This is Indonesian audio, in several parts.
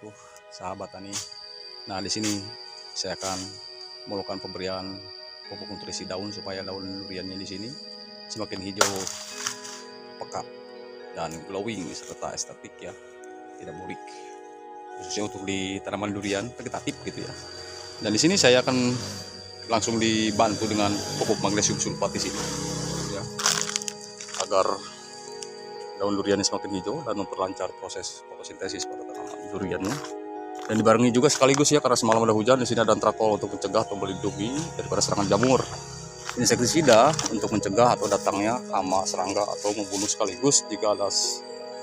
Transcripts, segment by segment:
wabarakatuh, sahabat tani. Nah, di sini saya akan melakukan pemberian pupuk nutrisi daun supaya daun duriannya di sini semakin hijau, pekat, dan glowing serta estetik ya, tidak burik. Khususnya untuk di tanaman durian vegetatif gitu ya. Dan di sini saya akan langsung dibantu dengan pupuk magnesium sulfat di sini ya, agar daun duriannya semakin hijau dan memperlancar proses fotosintesis pada tanaman duriannya. Dan dibarengi juga sekaligus ya, karena semalam ada hujan, di sini ada antrakol untuk mencegah atau melindungi daripada serangan jamur. Insektisida untuk mencegah atau datangnya hama serangga atau membunuh sekaligus jika ada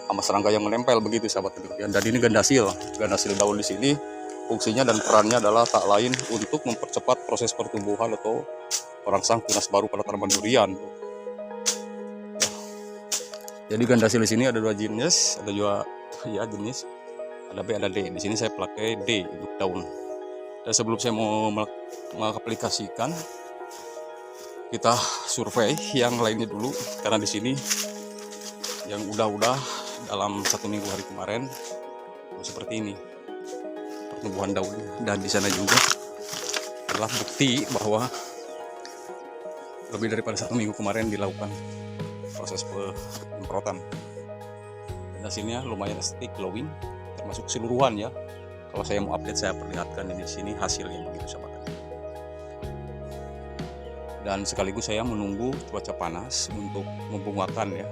hama serangga yang menempel begitu sahabat durian. Dan ini gandasil daun di sini fungsinya dan perannya adalah tak lain untuk mempercepat proses pertumbuhan atau merangsang tunas baru pada tanaman durian. Jadi gandasil di sini ada dua jenis, ada juga ya jenis, ada B, ada D. Di sini saya pakai D untuk daun. Dan sebelum saya mau mengaplikasikan, kita survei yang lainnya dulu, karena di sini yang udah dalam 1 minggu hari kemarin seperti ini pertumbuhan daunnya. Dan di sana juga adalah bukti bahwa lebih daripada 1 minggu kemarin dilakukan proses penyemprotan. Dan hasilnya lumayan estetik, glowing, termasuk keseluruhan ya. Kalau saya mau update, saya perlihatkan di sini hasilnya begitu sahabat. Dan sekaligus saya menunggu cuaca panas untuk membungakan ya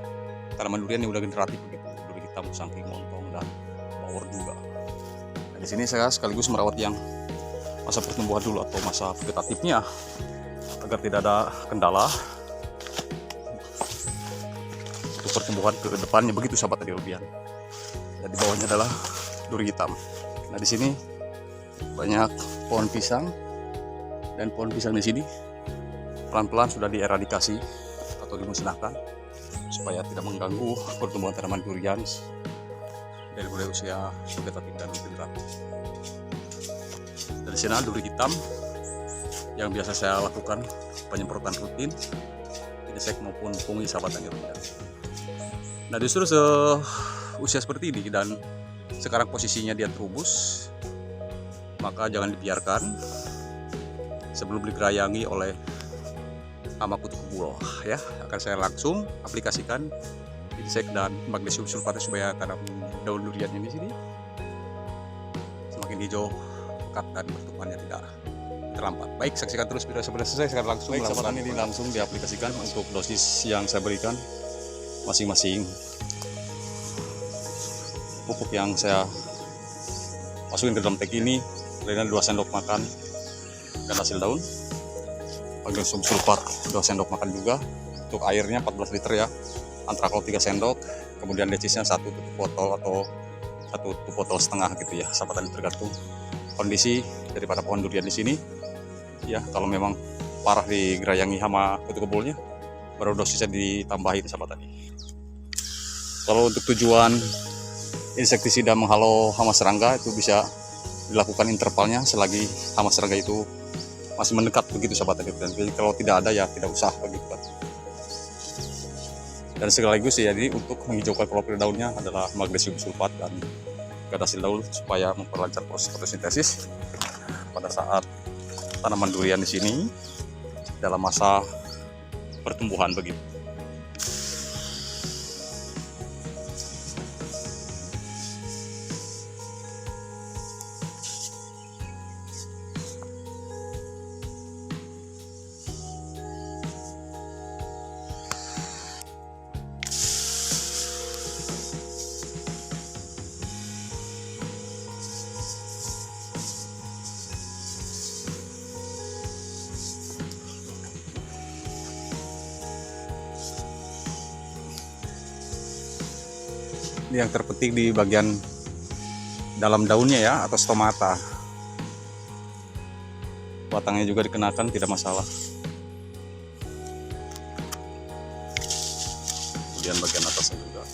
tanaman durian yang udah generatif begitu, duri hitam, sangking, montong, dan bawor juga. Nah, di sini saya sekaligus merawat yang masa pertumbuhan dulu atau masa vegetatifnya agar tidak ada kendala untuk pertumbuhan ke depannya begitu sahabat tadi rubian. Dan di bawahnya adalah duri hitam. Nah, di sini banyak pohon pisang, dan pohon pisang di sini pelan-pelan sudah dieradikasi atau dimusnahkan supaya tidak mengganggu pertumbuhan tanaman durian dari mulai usia vegetatif dan generatif. Dari sini duri hitam yang biasa saya lakukan penyemprotan rutin, insek maupun fungi sahabat tani rubian. Nah, justru usia seperti ini dan sekarang posisinya dia terhubus, maka jangan dibiarkan sebelum digerayangi oleh hama kutu kebul ya. Akan saya langsung aplikasikan insek dan magnesium sulfat supaya tanam daun duriannya di sini semakin hijau, pekat, dan pertumbuhannya tidak terlambat. Baik, saksikan terus video sebenarnya selesai. Sekarang langsung melakukan ini, langsung diaplikasikan untuk dosis yang saya berikan masing-masing pupuk yang saya masukin ke dalam tag ini. Lainnya 2 sendok makan gandasil daun, magnesium sulfat 2 sendok makan juga. Untuk airnya 14 liter ya, antrakol 3 sendok, kemudian decisnya 1 tutup botol atau 1 tutup botol setengah gitu ya sahabat tani, tergantung kondisi daripada pohon durian di sini ya. Kalau memang parah digerayangi hama kutu kebulnya, baru dosisnya ditambahin sahabat tani. Kalau untuk tujuan insektisida menghalau hama serangga itu bisa dilakukan intervalnya selagi hama serangga itu masih mendekat begitu sahabat tani. Dan kalau tidak ada ya tidak usah begitu kan. Dan sekaligus ya, jadi untuk menghijaukan profil daunnya adalah magnesium sulfat dan gandasil daun supaya memperlancar proses fotosintesis pada saat tanaman durian di sini dalam masa pertumbuhan begitu. Ini yang terpenting di bagian dalam daunnya ya, atau stomata. Batangnya juga dikenakan, tidak masalah. Kemudian bagian atasnya juga.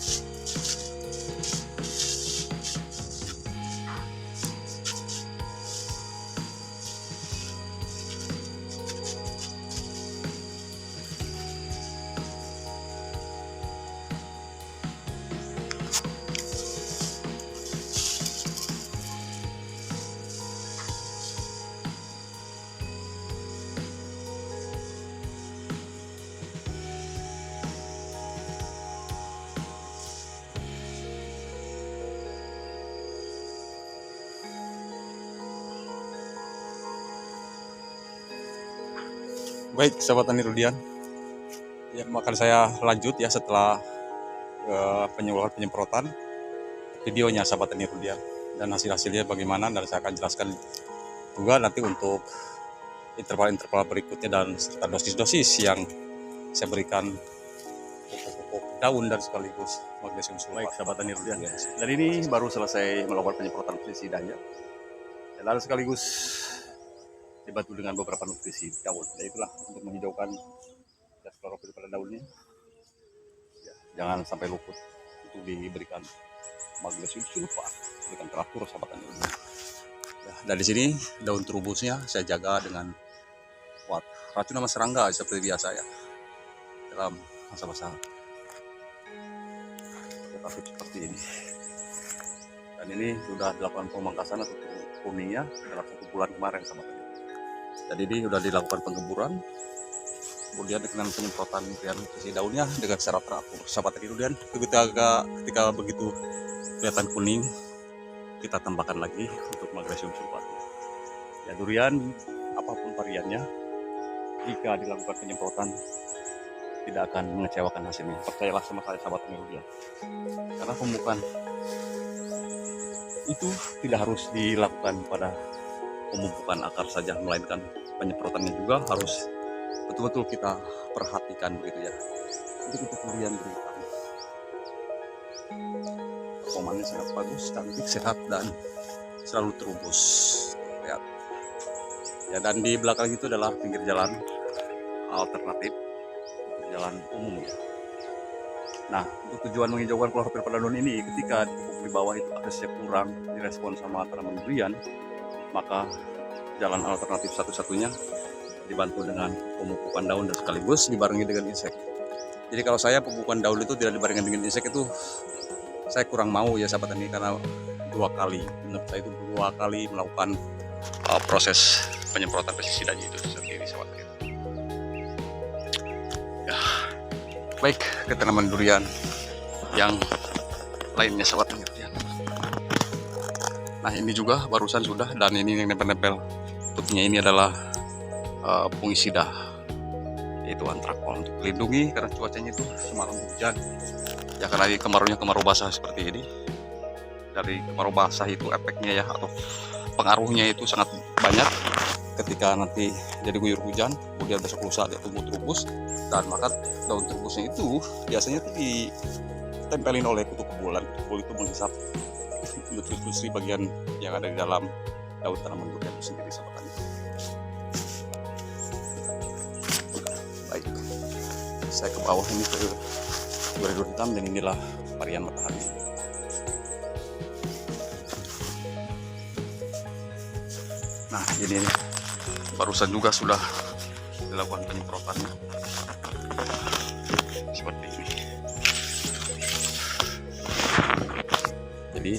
Baik, sahabat tani Rudian, ya akan saya lanjut ya setelah penyemprotan videonya sahabat tani Rudian, dan hasil-hasilnya bagaimana, dan saya akan jelaskan juga nanti untuk interval-interval berikutnya dan serta dosis-dosis yang saya berikan pupuk-pupuk daun dan sekaligus magnesium sulfat. Baik, sahabat tani Rudian, dan ini baru selesai melakukan penyemprotan pestisidanya dan sekaligus dibantu dengan beberapa nutrisi daun. Ya itulah untuk menghijaukan gas klorofil pada daunnya. Ya, jangan sampai luput. Itu diberikan magnesium sulfat, berikan teratur sahabat tani. Ya, dan di sini daun terubusnya saya jaga dengan racun sama serangga seperti biasa ya. Dalam masa-masa tetapi seperti ini. Dan ini sudah dilakukan pemangkasan atau kuningnya dalam 1 bulan kemarin sahabat tani. Jadi ini sudah dilakukan penggemburan, kemudian dengan penyemprotan nutrisi daunnya dengan secara teratur sahabat tani. Kemudian ketika begitu kelihatan kuning, kita tambahkan lagi untuk magnesium sulfat. Ya, durian apapun variannya, jika dilakukan penyemprotan tidak akan mengecewakan hasilnya. Percayalah sama saya sahabat tani Rudian. Karena pemupukan itu tidak harus dilakukan pada pemupukan akar saja, melainkan penyemprotannya juga harus betul-betul kita perhatikan begitu ya. Untuk durian berikan performanya sangat bagus, cantik, sehat, dan selalu terubus. Lihat ya, dan di belakang itu adalah pinggir jalan alternatif, jalan umum ya. Nah, untuk tujuan menghijaukan klorofil pada daun ini, ketika di bawah itu aksesnya kurang direspon sama tanaman durian, maka jalan alternatif satu-satunya dibantu dengan pemupukan daun dan sekaligus dibarengi dengan insek. Jadi kalau saya pemupukan daun itu tidak dibarengi dengan insek, itu saya kurang mau ya sahabat tani, karena 2 kali, menurut saya itu 2 kali melakukan proses penyemprotan pestisida itu sendiri sahabat tani. Ya, baik, ke tanaman durian yang lainnya sahabat tani. Nah, ini juga barusan sudah, dan ini yang nempel-nempel putihnya ini adalah fungisida, yaitu antrakol, untuk melindungi karena cuacanya itu semalam hujan. Ya, karena kemarau basah seperti ini. Dari kemarau basah itu efeknya ya, atau pengaruhnya itu sangat banyak. Ketika nanti jadi guyur hujan, kemudian besok lusa dia tumbuh terubus, dan maka daun terubusnya itu biasanya ditempelin oleh kutu kebulan. Kutu itu menghisap nutrisi bagian yang ada di dalam daun tanaman durian itu sendiri sahabat tani. Baik, saya ke bawah ini ke durian hitam, dan inilah varian matahari. Nah, ini barusan juga sudah dilakukan penyemprotannya seperti ini. Jadi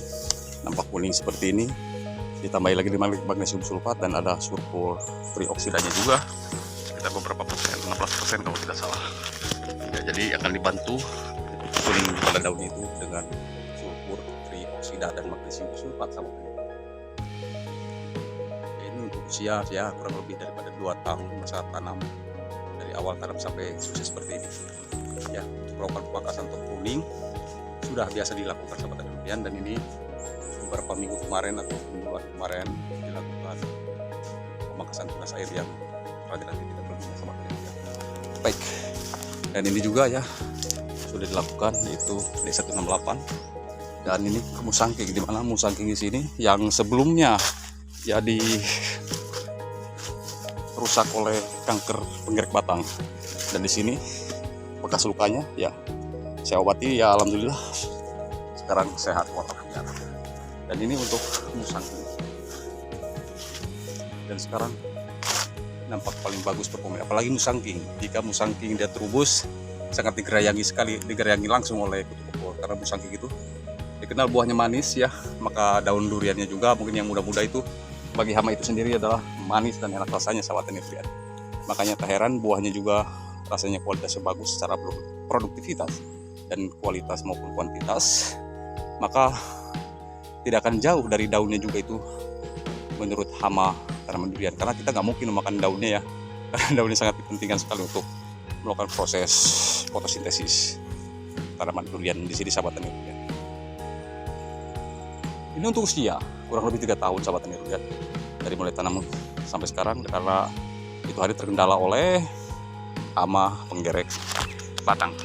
nampak kuning seperti ini, ditambahi lagi dengan magnesium sulfat, dan ada sulfur trioksidanya juga sekitar beberapa persen, 16% kalau tidak salah ya. Jadi akan dibantu kuning pada daun itu dengan sulfur trioksida dan magnesium sulfat sama ini. Ini untuk usia ya kurang lebih daripada 2 tahun masa tanam, dari awal tanam sampai sukses seperti ini ya. Untuk melakukan pemangkasan untuk kuning sudah biasa dilakukan sahabat tani Rudian, dan ini beberapa minggu kemarin atau bulan kemarin dilakukan pemangkasan tunas air yang rada-rada tidak berguna sama tani. Baik, dan ini juga ya sudah dilakukan, yaitu D168, dan ini musangking, di mana musangking di sini yang sebelumnya ya rusak oleh kanker penggerak batang, dan di sini bekas lukanya ya saya obati ya, alhamdulillah sekarang sehat walafiat. Dan ini untuk musangking, dan sekarang nampak paling bagus performa, apalagi musangking. Jika musangking dia terubus, sangat digerayangi langsung oleh kutu kebul, karena musangking itu dikenal buahnya manis ya. Maka daun duriannya juga mungkin yang muda-muda itu bagi hama itu sendiri adalah manis dan enak rasanya sahabat tani Rudian. Makanya tak heran buahnya juga rasanya kualitasnya bagus secara produktivitas dan kualitas maupun kuantitas. Maka tidak akan jauh dari daunnya juga itu menurut hama tanaman durian, karena kita nggak mungkin memakan daunnya ya. Karena daun ini sangat dipentingkan sekali untuk melakukan proses fotosintesis tanaman durian di sini, sahabat tani durian. Ini untuk usia kurang lebih 3 tahun, sahabat tani durian, dari mulai tanam sampai sekarang, karena itu hari terkendala oleh hama penggerek batang.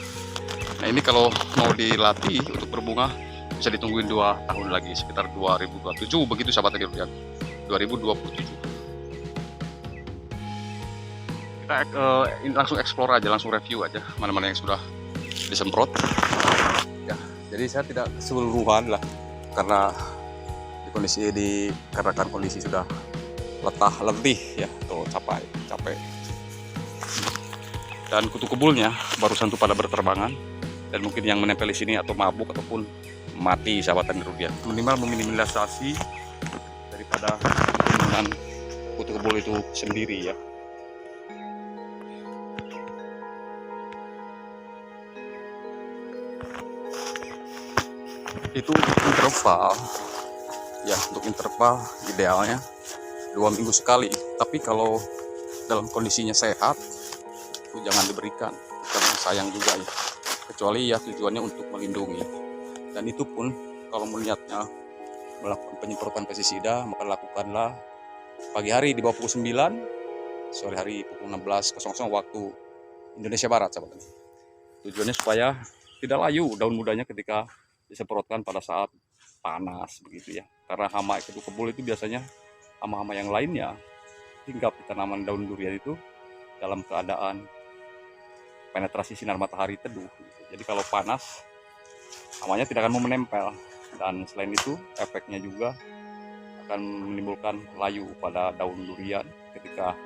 Nah ini kalau mau dilatih untuk berbunga bisa ditungguin 2 tahun lagi, sekitar 2027 begitu, sahabat tani durian. 2027. Kita langsung explore aja, langsung review aja mana-mana yang sudah disemprot. Ya, jadi saya tidak keseluruhan lah, karena dikarenakan kondisi sudah letih ya, atau capek. Dan kutu kebulnya barusan tuh pada berterbangan, dan mungkin yang menempel di sini atau mabuk ataupun mati, sahabat tani durian. Minimal meminimalisasi daripada kemungkinan kutu kebul itu sendiri ya. Itu interval ya, untuk interval idealnya 2 minggu sekali, tapi kalau dalam kondisinya sehat itu jangan diberikan, karena sayang juga ya, kecuali ya tujuannya untuk melindungi. Dan itu pun kalau melihatnya melakukan penyemprotan pestisida, maka lakukanlah pagi hari di bawah pukul 9, sore hari pukul 16.00 waktu Indonesia Barat, sahabat. Tujuannya supaya tidak layu daun mudanya ketika disemprotkan pada saat panas begitu ya, karena hama kutu kebul itu biasanya hama-hama yang lainnya hinggap di tanaman daun durian itu dalam keadaan penetrasi sinar matahari teduh gitu. Jadi kalau panas hamanya tidak akan mau menempel, dan selain itu efeknya juga akan menimbulkan layu pada daun durian ketika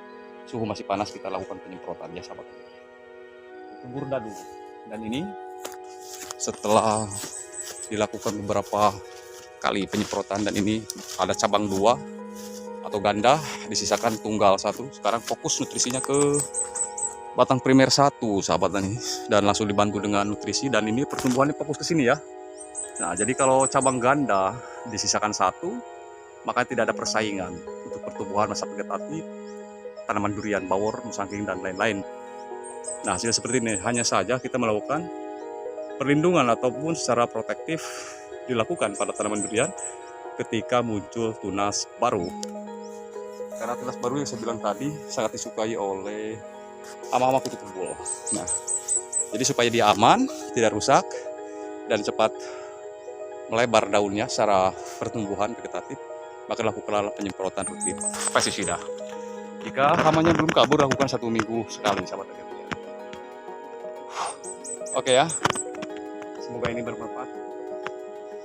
suhu masih panas kita lakukan penyemprotan ya, sahabat. Itu burdadu, dan ini setelah dilakukan beberapa kali penyemprotan, dan ini ada cabang 2 atau ganda, disisakan tunggal 1. Sekarang fokus nutrisinya ke batang primer 1, sahabat tani, dan langsung dibantu dengan nutrisi, dan ini pertumbuhannya fokus ke sini ya. Nah, jadi kalau cabang ganda disisakan 1, maka tidak ada persaingan untuk pertumbuhan masa vegetatif tanaman durian, bawor, musangking, dan lain-lain. Nah, hasilnya seperti ini. Hanya saja kita melakukan perlindungan ataupun secara protektif dilakukan pada tanaman durian ketika muncul tunas baru. Karena tunas baru yang saya bilang tadi sangat disukai oleh hama-hama kutu kebul. Nah, jadi supaya dia aman, tidak rusak, dan cepat melebar daunnya secara pertumbuhan vegetatif, maka lakukanlah penyemprotan rutin pestisida. Jika hamanya belum kabur, lakukan 1 minggu sekali, sahabat. Oke ya. Semoga ini bermanfaat.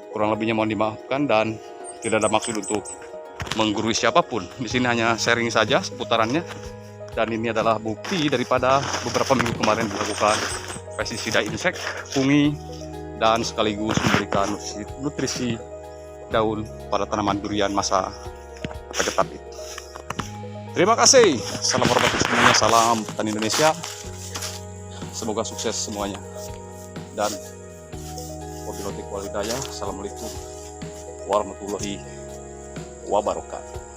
Kurang lebihnya mohon dimaafkan, dan tidak ada maksud untuk menggurui siapapun. Di sini hanya sharing saja seputarannya, dan ini adalah bukti daripada beberapa minggu kemarin dilakukan pestisida insek, fungi, dan sekaligus memberikan nutrisi daun pada tanaman durian masa vegetatif. Terima kasih. Salam hormat semuanya. Salam petani Indonesia. Semoga sukses semuanya. Dan wabillahi walhidayah. Assalamualaikum warahmatullahi wabarakatuh.